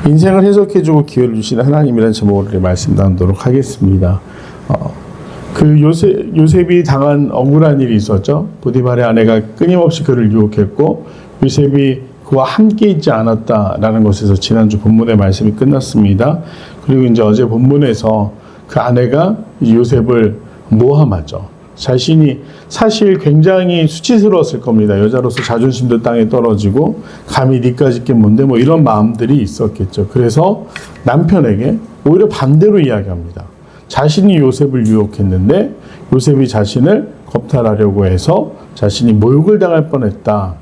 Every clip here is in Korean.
인생을 해석해주고 기회를 주시는 하나님이라는 제목으로 말씀 나누도록 하겠습니다. 요셉이 당한 억울한 일이 있었죠. 보디발의 아내가 끊임없이 그를 유혹했고 요셉이 그와 함께 있지 않았다라는 것에서 지난주 본문의 말씀이 끝났습니다. 그리고 이제 어제 본문에서 그 아내가 요셉을 모함하죠. 자신이 사실 굉장히 수치스러웠을 겁니다. 여자로서 자존심도 땅에 떨어지고 감히 니까짓 게 뭔데 뭐 이런 마음들이 있었겠죠. 그래서 남편에게 오히려 반대로 이야기합니다. 자신이 요셉을 유혹했는데 요셉이 자신을 겁탈하려고 해서 자신이 모욕을 당할 뻔했다.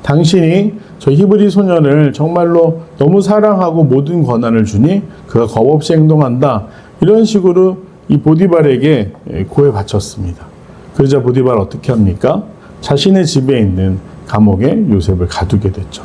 당신이 저 히브리 소년을 정말로 너무 사랑하고 모든 권한을 주니 그가 겁없이 행동한다. 이런 식으로 이 보디발에게 고해 바쳤습니다. 그러자 보디발 어떻게 합니까? 자신의 집에 있는 감옥에 요셉을 가두게 됐죠.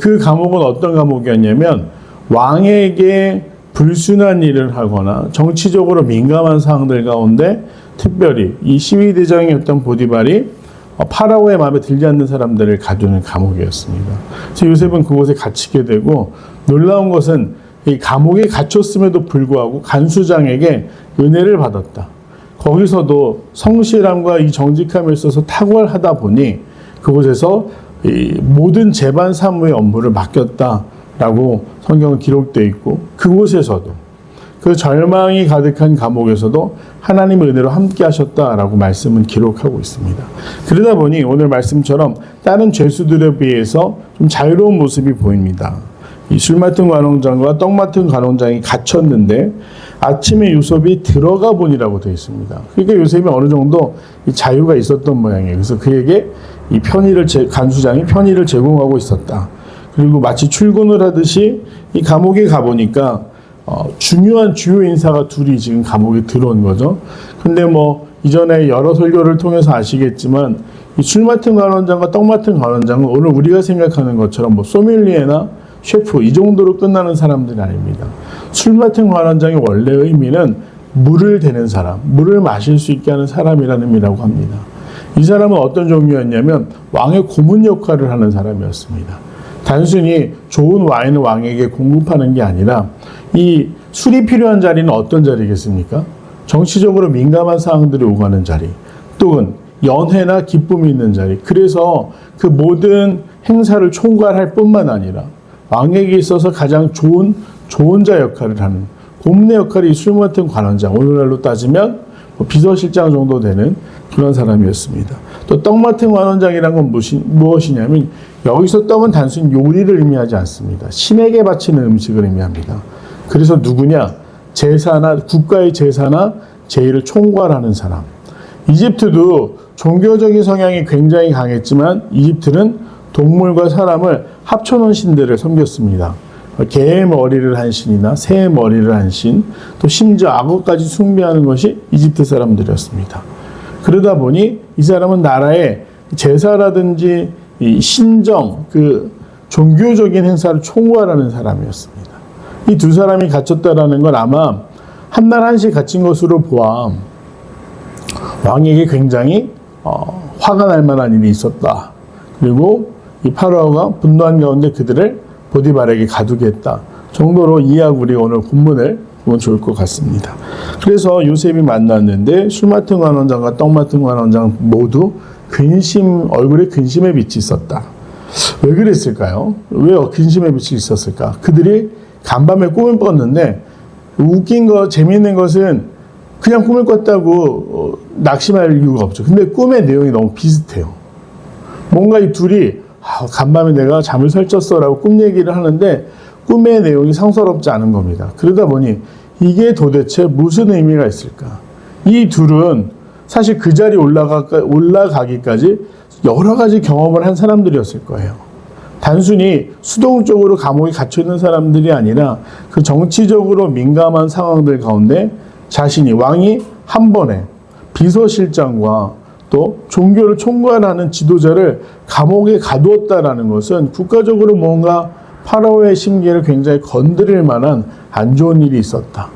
그 감옥은 어떤 감옥이었냐면 왕에게 불순한 일을 하거나 정치적으로 민감한 사항들 가운데 특별히 이 시위대장이었던 보디발이 파라오의 마음에 들지 않는 사람들을 가두는 감옥이었습니다. 그래서 요셉은 그곳에 갇히게 되고 놀라운 것은 이 감옥에 갇혔음에도 불구하고 간수장에게 은혜를 받았다. 거기서도 성실함과 이 정직함에 있어서 탁월하다 보니 그곳에서 이 모든 재반 사무의 업무를 맡겼다라고 성경은 기록되어 있고 그곳에서도 그 절망이 가득한 감옥에서도 하나님의 은혜로 함께 하셨다라고 말씀은 기록하고 있습니다. 그러다 보니 오늘 말씀처럼 다른 죄수들에 비해서 좀 자유로운 모습이 보입니다. 이 술 맡은 관원장과 떡 맡은 관원장이 갇혔는데 아침에 요셉이 들어가 보니라고 되어 있습니다. 그러니까 요셉이 어느 정도 이 자유가 있었던 모양이에요. 그래서 그에게 이 간수장이 편의를 제공하고 있었다. 그리고 마치 출근을 하듯이 이 감옥에 가보니까 중요한 주요 인사가 둘이 지금 감옥에 들어온 거죠. 근데 뭐 이전에 여러 설교를 통해서 아시겠지만 이 술 맡은 관원장과 떡 맡은 관원장은 오늘 우리가 생각하는 것처럼 뭐 소믈리에나 셰프 이 정도로 끝나는 사람들이 아닙니다. 술 맡은 관원장의 원래 의미는 물을 대는 사람, 물을 마실 수 있게 하는 사람이라는 의미라고 합니다. 이 사람은 어떤 종류였냐면 왕의 고문 역할을 하는 사람이었습니다. 단순히 좋은 와인을 왕에게 공급하는 게 아니라 이 술이 필요한 자리는 어떤 자리겠습니까? 정치적으로 민감한 사항들이 오가는 자리, 또는 연회나 기쁨이 있는 자리. 그래서 그 모든 행사를 총괄할 뿐만 아니라 왕에게 있어서 가장 좋은 자 역할을 하는 고문의 역할이 술 맡은 관원장, 오늘날로 따지면 비서실장 정도 되는 그런 사람이었습니다. 또 떡 맡은 관원장이란 건 무엇이냐면 여기서 떡은 단순히 요리를 의미하지 않습니다. 신에게 바치는 음식을 의미합니다. 그래서 누구냐? 제사나 국가의 제사나 제의를 총괄하는 사람. 이집트도 종교적인 성향이 굉장히 강했지만 이집트는 동물과 사람을 합쳐놓은 신들을 섬겼습니다. 개의 머리를 한 신이나 새의 머리를 한 신, 또 심지어 악어까지 숭배하는 것이 이집트 사람들이었습니다. 그러다 보니 이 사람은 나라의 제사라든지 이 신정, 그 종교적인 행사를 총괄하는 사람이었습니다. 이 두 사람이 갇혔다라는 건 아마 한날 한시 갇힌 것으로 보아 왕에게 굉장히 화가 날 만한 일이 있었다. 그리고 이 파라오가 분노한 가운데 그들을 보디발에게 가두게 했다 정도로 이해하고 우리가 오늘 본문을 보면 좋을 것 같습니다. 그래서 요셉이 만났는데 술 맡은 관원장과 떡 맡은 관원장 모두 얼굴에 근심의 빛이 있었다. 왜 그랬을까요? 왜 근심의 빛이 있었을까? 그들이 간밤에 꿈을 꿨는데 재미있는 것은 그냥 꿈을 꿨다고 낙심할 이유가 없죠. 근데 꿈의 내용이 너무 비슷해요. 뭔가 이 둘이 간밤에 내가 잠을 설쳤어 라고 꿈 얘기를 하는데 꿈의 내용이 상서롭지 않은 겁니다. 그러다 보니 이게 도대체 무슨 의미가 있을까? 이 둘은 사실 그 자리에 올라가기까지 여러 가지 경험을 한 사람들이었을 거예요. 단순히 수동적으로 감옥에 갇혀있는 사람들이 아니라 그 정치적으로 민감한 상황들 가운데 왕이 한 번에 비서실장과 또 종교를 총괄하는 지도자를 감옥에 가두었다라는 것은 국가적으로 뭔가 파라오의 심기를 굉장히 건드릴 만한 안 좋은 일이 있었다.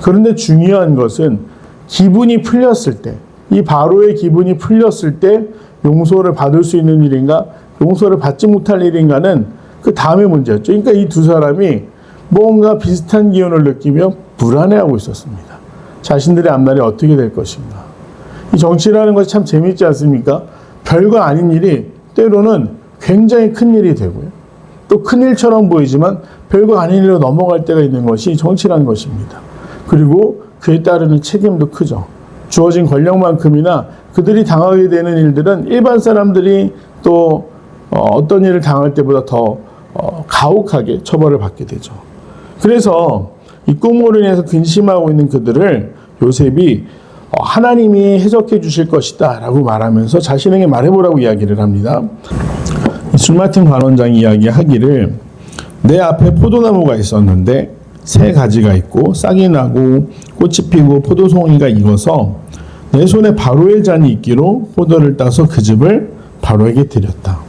그런데 중요한 것은 기분이 풀렸을 때, 이 바로의 기분이 풀렸을 때 용서를 받을 수 있는 일인가, 용서를 받지 못할 일인가는 그 다음의 문제였죠. 그러니까 이 두 사람이 뭔가 비슷한 기운을 느끼며 불안해하고 있었습니다. 자신들의 앞날이 어떻게 될 것인가. 이 정치라는 것이 참 재미있지 않습니까? 별거 아닌 일이 때로는 굉장히 큰 일이 되고요. 또 큰 일처럼 보이지만 별거 아닌 일로 넘어갈 때가 있는 것이 정치라는 것입니다. 그리고 그에 따르는 책임도 크죠. 주어진 권력만큼이나 그들이 당하게 되는 일들은 일반 사람들이 또 어떤 일을 당할 때보다 더 가혹하게 처벌을 받게 되죠. 그래서 이 꿈으로 인해서 근심하고 있는 그들을 요셉이 하나님이 해석해 주실 것이다 라고 말하면서 자신에게 말해보라고 이야기를 합니다. 술 맡은 관원장이 이야기하기를 내 앞에 포도나무가 있었는데 새 가지가 있고 싹이 나고 꽃이 피고 포도송이가 익어서 내 손에 바로의 잔이 있기로 포도를 따서 그 즙을 바로에게 드렸다.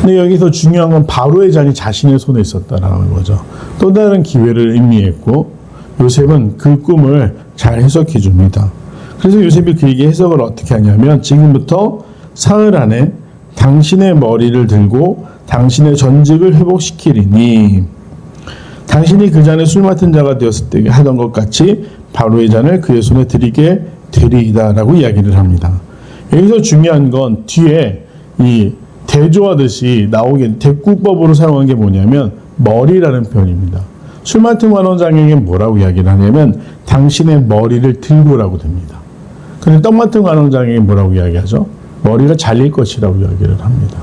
근데 여기서 중요한 건 바로의 잔이 자신의 손에 있었다라는 거죠. 또 다른 기회를 의미했고 요셉은 그 꿈을 잘 해석해 줍니다. 그래서 요셉이 그에게 해석을 어떻게 하냐면 지금부터 사흘 안에 당신의 머리를 들고 당신의 전직을 회복시키리니 당신이 그 잔에 술 맡은 자가 되었을 때 하던 것 같이 바로의 잔을 그의 손에 드리게 되리이다 라고 이야기를 합니다. 여기서 중요한 건 뒤에 이 대조하듯이 나오게 대꾸법으로 사용한 게 뭐냐면 머리라는 표현입니다. 술 맡은 관원장에게 뭐라고 이야기를 하냐면 당신의 머리를 들고라고 됩니다. 근데 떡 맡은 관원장에게 뭐라고 이야기하죠? 머리가 잘릴 것이라고 이야기를 합니다.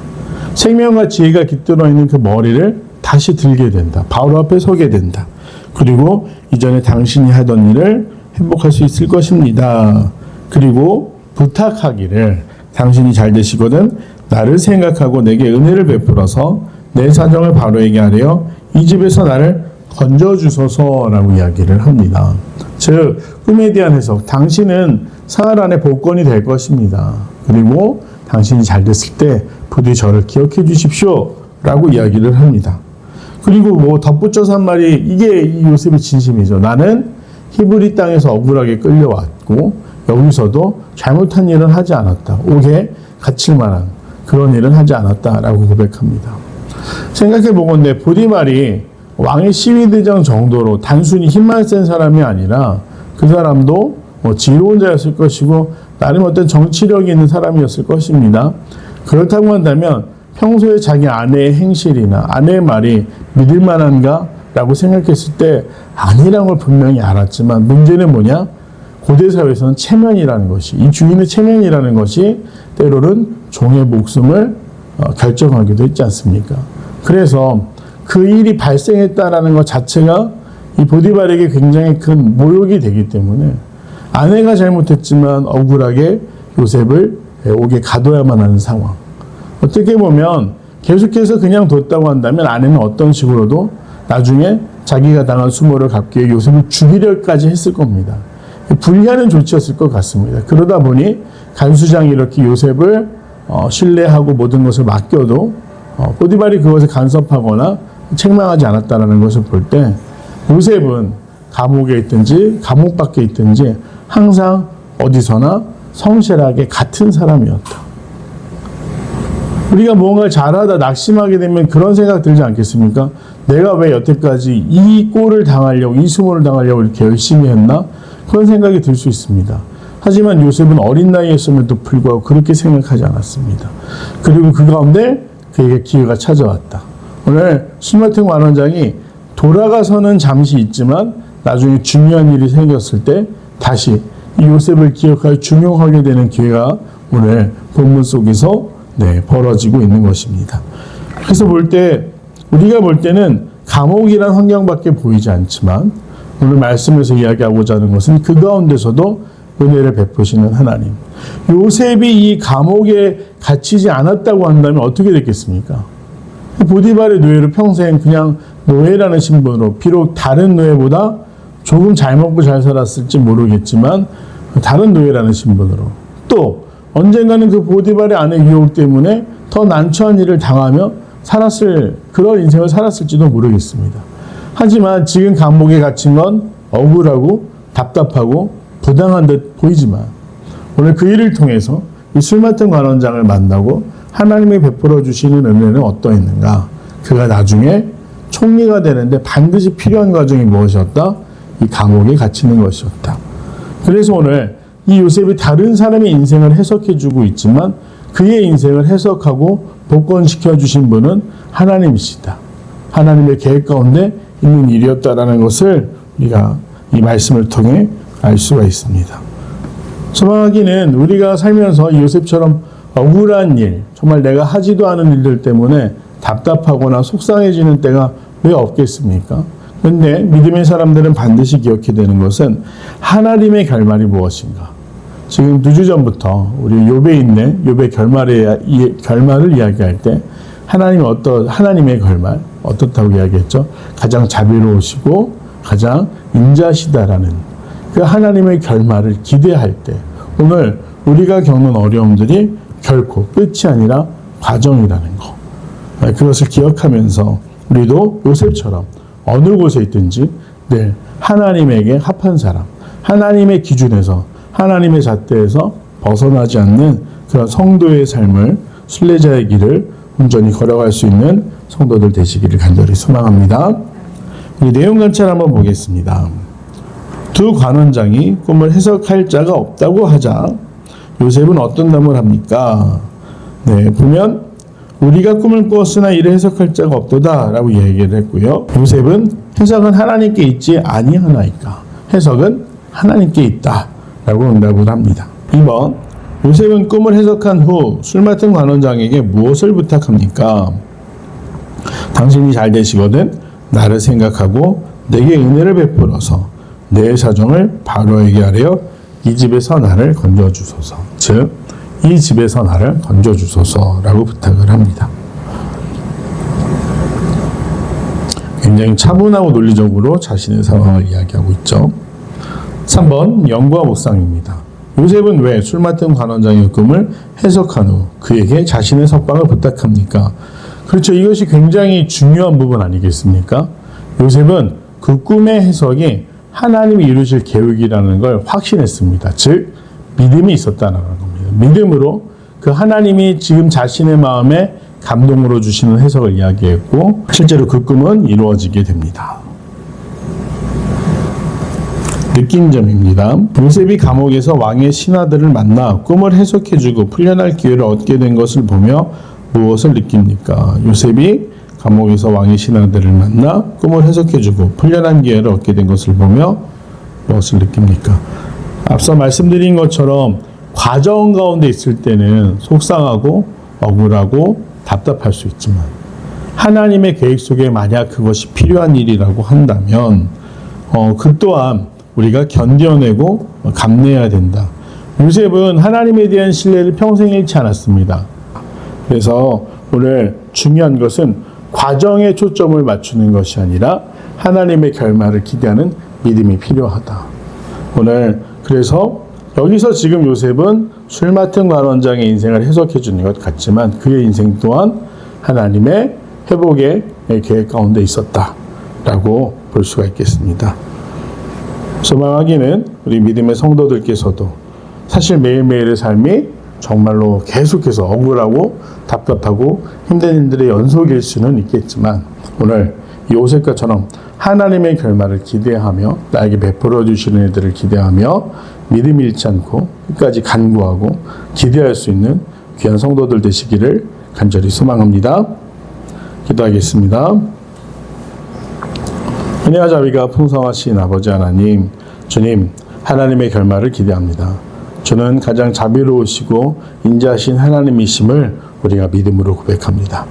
생명과 지혜가 깃들어 있는 그 머리를 다시 들게 된다. 바로 앞에 서게 된다. 그리고 이전에 당신이 하던 일을 회복할 수 있을 것입니다. 그리고 부탁하기를 당신이 잘 되시거든 나를 생각하고 내게 은혜를 베풀어서 내 사정을 바로에게 하려 이 집에서 나를 건져주소서라고 이야기를 합니다. 즉 꿈에 대한 해석 당신은 사흘 안에 복권이 될 것입니다. 그리고 당신이 잘 됐을 때 부디 저를 기억해 주십시오 라고 이야기를 합니다. 그리고 뭐 덧붙여서 한 말이 이게 이 요셉의 진심이죠. 나는 히브리 땅에서 억울하게 끌려왔고 여기서도 잘못한 일은 하지 않았다. 옥에 갇힐 만한 그런 일은 하지 않았다라고 고백합니다. 생각해보건대 보디발이 왕의 시위대장 정도로 단순히 힘만 센 사람이 아니라 그 사람도 지혜로운 자였을 것이고 나름 어떤 정치력이 있는 사람이었을 것입니다. 그렇다고 한다면 평소에 자기 아내의 행실이나 아내의 말이 믿을 만한가? 라고 생각했을 때 아니라는 걸 분명히 알았지만 문제는 뭐냐? 고대 사회에서는 체면이라는 것이 이 주인의 체면이라는 것이 때로는 종의 목숨을 결정하기도 했지 않습니까? 그래서 그 일이 발생했다라는 것 자체가 이 보디발에게 굉장히 큰 모욕이 되기 때문에 아내가 잘못했지만 억울하게 요셉을 옥에 가둬야만 하는 상황. 어떻게 보면 계속해서 그냥 뒀다고 한다면 아내는 어떤 식으로도 나중에 자기가 당한 수모를 갚기 위해 요셉을 죽이려까지 했을 겁니다. 불리하는 조치였을 것 같습니다. 그러다 보니 간수장이 이렇게 요셉을 신뢰하고 모든 것을 맡겨도 보디발이 그것을 간섭하거나 책망하지 않았다는 것을 볼 때 요셉은 감옥에 있든지 감옥 밖에 있든지 항상 어디서나 성실하게 같은 사람이었다. 우리가 뭔가를 잘하다 낙심하게 되면 그런 생각 들지 않겠습니까? 내가 왜 여태까지 이 꼴을 당하려고 이 수모를 당하려고 이렇게 열심히 했나? 그런 생각이 들 수 있습니다. 하지만 요셉은 어린 나이였음에도 불구하고 그렇게 생각하지 않았습니다. 그리고 그 가운데 그에게 기회가 찾아왔다. 오늘 술 맡은 관원장이 돌아가서는 잠시 있지만 나중에 중요한 일이 생겼을 때 다시 이 요셉을 기억하여 중용하게 되는 기회가 오늘 본문 속에서 벌어지고 있는 것입니다. 그래서 우리가 볼 때는 감옥이란 환경밖에 보이지 않지만 오늘 말씀에서 이야기하고자 하는 것은 그 가운데서도 은혜를 베푸시는 하나님. 요셉이 이 감옥에 갇히지 않았다고 한다면 어떻게 됐겠습니까? 보디발의 노예로 평생 그냥 노예라는 신분으로 비록 다른 노예보다 조금 잘 먹고 잘 살았을지 모르겠지만 다른 노예라는 신분으로 또 언젠가는 그 보디발의 아내 유혹 때문에 더 난처한 일을 당하며 그런 인생을 살았을지도 모르겠습니다. 하지만 지금 감옥에 갇힌 건 억울하고 답답하고 부당한 듯 보이지만 오늘 그 일을 통해서 이 술 맡은 관원장을 만나고 하나님이 베풀어 주시는 은혜는 어떠했는가? 그가 나중에 총리가 되는데 반드시 필요한 과정이 무엇이었다? 이 감옥에 갇히는 것이었다. 그래서 오늘 이 요셉이 다른 사람의 인생을 해석해주고 있지만 그의 인생을 해석하고 복권시켜 주신 분은 하나님이시다. 하나님의 계획 가운데 있는 일이었다라는 것을 우리가 이 말씀을 통해 알 수가 있습니다. 소망하기는 우리가 살면서 요셉처럼 억울한 일, 정말 내가 하지도 않은 일들 때문에 답답하거나 속상해지는 때가 왜 없겠습니까? 그런데 믿음의 사람들은 반드시 기억해야 되는 것은 하나님의 결말이 무엇인가? 지금 2주 전부터 우리 욥에 있는 욥의 결말을 이야기할 때 하나님의 결말 어떻다고 이야기했죠? 가장 자비로우시고 가장 인자시다라는 그 하나님의 결말을 기대할 때 오늘 우리가 겪는 어려움들이 결코 끝이 아니라 과정이라는 거. 그것을 기억하면서 우리도 요셉처럼 어느 곳에 있든지 늘 하나님에게 합한 사람, 하나님의 기준에서 하나님의 잣대에서 벗어나지 않는 그런 성도의 삶을 순례자의 길을 온전히 걸어갈 수 있는 성도들 되시기를 간절히 소망합니다. 이 내용 관찰 한번 보겠습니다. 두 관원장이 꿈을 해석할 자가 없다고 하자 요셉은 어떤 답을 합니까? 네, 보면 우리가 꿈을 꾸었으나 이를 해석할 자가 없도다라고 얘기를 했고요. 요셉은 해석은 하나님께 있지 아니하나이까? 해석은 하나님께 있다라고 응답을 합니다. 2번, 요셉은 꿈을 해석한 후 술 맡은 관원장에게 무엇을 부탁합니까? 당신이 잘 되시거든 나를 생각하고 내게 은혜를 베풀어서 내 사정을 바로에게 하려 이 집에서 나를 건져주소서. 즉, 이 집에서 나를 건져주소서라고 부탁을 합니다. 굉장히 차분하고 논리적으로 자신의 상황을 이야기하고 있죠. 3번, 연구와 묵상입니다. 요셉은 왜 술 맡은 관원장의 꿈을 해석한 후 그에게 자신의 석방을 부탁합니까? 그렇죠. 이것이 굉장히 중요한 부분 아니겠습니까? 요셉은 그 꿈의 해석이 하나님이 이루실 계획이라는 걸 확신했습니다. 즉, 믿음이 있었다는 겁니다. 믿음으로 그 하나님이 지금 자신의 마음에 감동으로 주시는 해석을 이야기했고 실제로 그 꿈은 이루어지게 됩니다. 느낀 점입니다. 요셉이 감옥에서 왕의 신하들을 만나 꿈을 해석해주고 풀려날 기회를 얻게 된 것을 보며 무엇을 느낍니까? 요셉이 감옥에서 왕의 신하들을 만나 꿈을 해석해주고 풀려난 기회를 얻게 된 것을 보며 무엇을 느낍니까? 앞서 말씀드린 것처럼 과정 가운데 있을 때는 속상하고 억울하고 답답할 수 있지만 하나님의 계획 속에 만약 그것이 필요한 일이라고 한다면 그 또한 우리가 견뎌내고 감내해야 된다. 요셉은 하나님에 대한 신뢰를 평생 잃지 않았습니다. 그래서 오늘 중요한 것은 과정에 초점을 맞추는 것이 아니라 하나님의 결말을 기대하는 믿음이 필요하다. 오늘 그래서 여기서 지금 요셉은 술 맡은 관원장의 인생을 해석해 주는 것 같지만 그의 인생 또한 하나님의 회복의 계획 가운데 있었다라고 볼 수가 있겠습니다. 소망하기는 우리 믿음의 성도들께서도 사실 매일매일의 삶이 정말로 계속해서 억울하고 답답하고 힘든 일들의 연속일 수는 있겠지만 오늘 요셉과처럼 하나님의 결말을 기대하며 나에게 베풀어 주시는 일들을 기대하며 믿음 잃지 않고 끝까지 간구하고 기대할 수 있는 귀한 성도들 되시기를 간절히 소망합니다. 기도하겠습니다. 은혜와 자비가 풍성하신 아버지 하나님, 주님, 하나님의 결말을 기대합니다. 주는 가장 자비로우시고 인자하신 하나님이심을 우리가 믿음으로 고백합니다.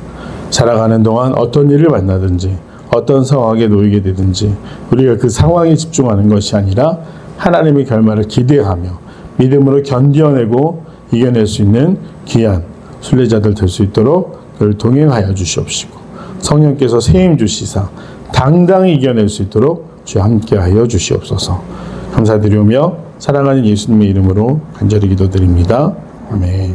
살아가는 동안 어떤 일을 만나든지 어떤 상황에 놓이게 되든지 우리가 그 상황에 집중하는 것이 아니라 하나님의 결말을 기대하며 믿음으로 견뎌내고 이겨낼 수 있는 귀한 순례자들 될 수 있도록 그를 동행하여 주시옵시고 성령께서 세임 주시사 당당히 이겨낼 수 있도록 주와 함께하여 주시옵소서. 감사드리오며 사랑하는 예수님의 이름으로 간절히 기도드립니다. 아멘.